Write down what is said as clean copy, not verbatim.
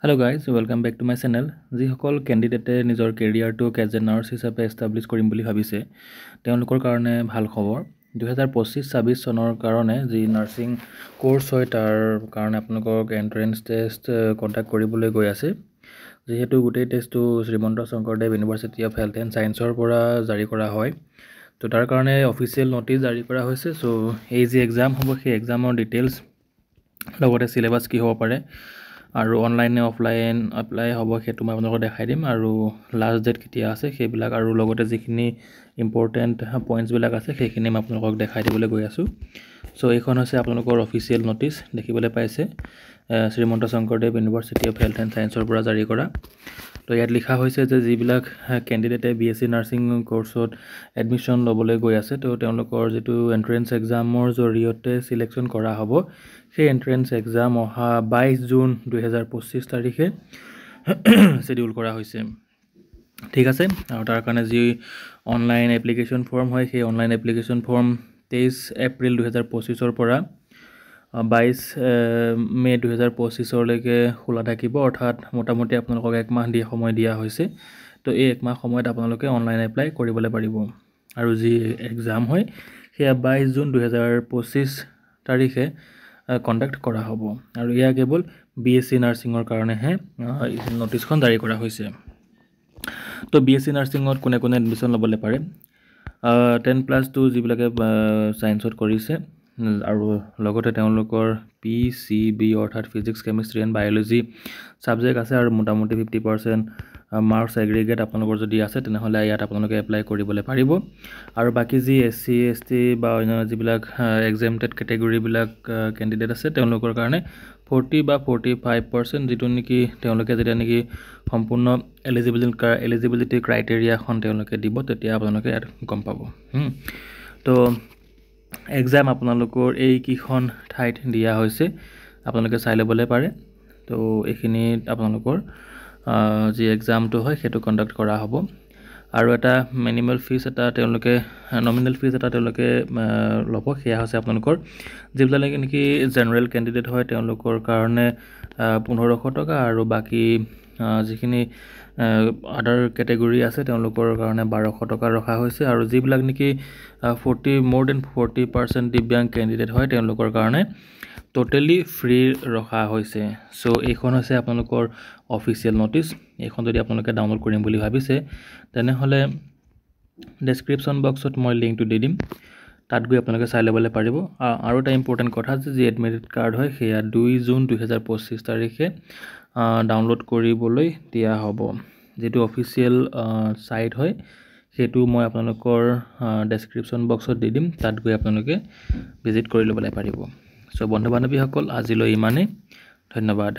Hello guys, welcome back to my channel. যিসকল ক্যান্ডিডেটে নিজৰ কেৰিয়াৰটোক as a nurse হিচাপে establish কৰিম বুলি ভাবিছে তেওঁলোকৰ কাৰণে ভাল খবৰ 2025-26 চনৰ কাৰণে যি নাৰ্ছিং কোৰ্স হয় তাৰ কাৰণে আপোনালোকক এন্ট্ৰেন্স টেষ্ট কন্ডাক্ট কৰিবলৈ গৈ আছে যেহেতু গোটেই টেষ্টটো Srimanta Sankardev university of health and সায়েন্সৰ পৰা জাৰি কৰা হয় তো তাৰ কাৰণে অফিচিয়েল নোটিছ জাৰি কৰা হৈছে সো এই যে এক্সাম হ'ব সেই এক্সামৰ ডিটেইলছ লগতে সিলেবাস কি হ'ব পাৰে আৰু অনলাইন অফলাইন এপ্লাই হ'ব হেতু মই আপোনালোকক দেখাই দিম আৰু লাষ্ট ডেট কেতিয়া আছে সেইবিলাক আৰু লগতে যিখিনি ইম্পৰ্টেন্ট পইণ্টছ বিলাক আছে সেইখিনি মই আপোনালোকক দেখাই দিবলৈ গৈ আছো সো এইখন হৈছে আপোনালোকৰ অফিচিয়েল নোটিছ দেখিবলৈ পাইছে Srimanta Sankardev university of health and সায়েন্সৰ পৰা জাৰি কৰা তো ইয়াত লিখা হৈছে যে যিবিলাক ক্যান্ডিডেটে বিএসসি নাৰ্ছিং কোৰ্সত এডমিশন ল'বলৈ গৈ আছে তো তেওঁলোকৰ যেটো এন্ট্ৰেন্স এক্সামৰ জৰিয়তে সিলেকশন কৰা হ'ব সেই এন্ট্ৰেন্স এক্সাম অহা 22 জুন 2025 তাৰিখে শিডিউল কৰা হৈছে ঠিক আছে আৰু তাৰ কাৰণে যি অনলাইন এপ্লিকেশন ফৰ্ম হয় সেই অনলাইন এপ্লিকেশন ফৰ্ম 23 এপ্ৰিল 2025 ৰ পৰা 22 মে 2025 লৈকে খোলা থাকিব অৰ্থাৎ মোটামুটি আপোনালোকক এক মাহ দিয়া সময় দিয়া হৈছে তো এই এক মাহ সময়ত আপোনালোকে অনলাইন এপ্লাই কৰিবলৈ পাৰিব আৰু যি এক্সাম হয় সেয়া 22 জুন 2025 তাৰিখে কন্ডাক্ট কৰা হ'ব আৰু ইয়া কেৱল বিএসসি নাৰ্ছিংৰ কাৰণে হে নোটিছখন জাৰি কৰা হৈছে তো বিএসসি নাৰ্ছিংত কোনে কোনে এডমিশন ল'বলৈ পাৰে 10+2 যিবিলাকে সায়েন্সত কৰিছে আৰু লগতে তেওঁলোকৰ পিসিবি অৰ্থাৎ physics chemistry and biology subject আছে আৰু মোটামুটি 50% মাৰ্কস এগ্ৰিগেট আপোনালোকৰ যদি আছে তেনেহলে ইয়াত আপোনালোকে এপ্লাই কৰিবলৈ পাৰিব আৰু বাকি যি এসসি এসটি বা অন্য যিবিলাক এক্সামটেড ক্যাটেগৰি বিলাক ক্যান্ডিডেট আছে তেওঁলোকৰ কাৰণে 40 বা 45% যেটো নেকি তেওঁলোকে যেতিয়া নেকি সম্পূৰ্ণ এলিজিবিলিটি ক্ৰাইটেৰিয়া খন তেওঁলোকে দিব তেতিয়া আপোনালোকে ইয়াত গম পাব তো এক্সাম আপোনালোকৰ এই কিখন ঠাইত দিয়া হৈছে আপোনালোকে চাই ল'বলৈ পাৰে তো এইখিনি আপোনালোকৰ যি এক্সামটো হয় হেতু কন্ডাক্ট কৰা হ'ব আৰু এটা মিনিমাল ফিজ এটা তেওঁলোকে নমিনেল ফিজ এটা তেওঁলোকে ল'ব সেয়া হৈছে আপোনালোকৰ যিবিলাক নেকি জেনাৰেল ক্যান্ডিডেট হয় তেওঁলোকৰ কাৰণে 1500 টকা আৰু বাকি যিখিনি আদাৰ ক্যাটেগৰি আছে তেওঁলোকৰ কাৰণে 1200 টকা ৰখা হৈছে আৰু যিবিলাক নেকি 40% দিব্যাংগ ক্যান্ডিডেট হয় তেওঁলোকৰ কাৰণে টোটালি ফ্ৰী ৰখা হৈছে সো এইখন হৈছে আপোনালোকৰ অফিচিয়েল নোটিছ এইখন যদি আপোনালোকে ডাউনলোড কৰিম বুলি ভাবিছে তেনেহলে ডেসক্ৰিপচন বক্সত মই লিংকটো দি দিম তাত গৈ আপোনালোকে চাই ল'বলৈ পাৰিব আৰু এটা ইম্পৰ্টেন্ট কথা যে এডমিট কাৰ্ড হয় সেয়া 2 জুন 2025 তাৰিখে ডাউনলোড কৰিবলৈ দিয়া হ'ব যেটো অফিচিয়েল সাইট হয় হেতু মই আপোনালোকৰ ডেসক্ৰিপচন বক্সত দি দিম তাত গৈ আপোনালোকে ভিজিট কৰি ল'বলৈ পাৰিব সো বন্ধু বান্ধৱীসকল আজিলৈ ইমানে ধন্যবাদ